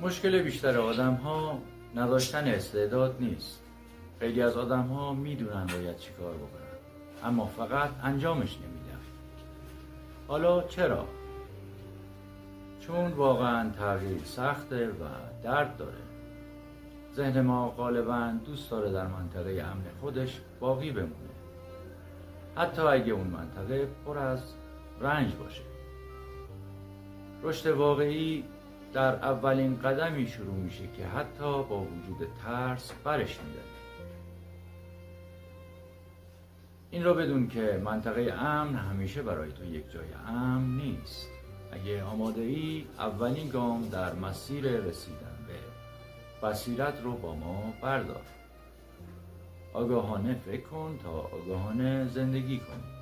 مشکل بیشتر آدم ها نداشتن استعداد نیست. خیلی از آدم ها میدونن باید چی کار بکنن، اما فقط انجامش نمیدن. حالا چرا؟ چون واقعا تغییر سخته و درد داره. ذهن ما غالبا دوست داره در منطقه امن خودش باقی بمونه، حتی اگه اون منطقه پر از رنج باشه. رشد واقعی در اولین قدمی شروع میشه که حتی با وجود ترس برش می‌داری. این رو بدون که منطقه امن همیشه برای تو یک جای امن نیست. اگه آماده ای، اولین گام در مسیر رسیدن به بصیرت رو با ما بردار. آگاهانه فکر کن تا آگاهانه زندگی کنی.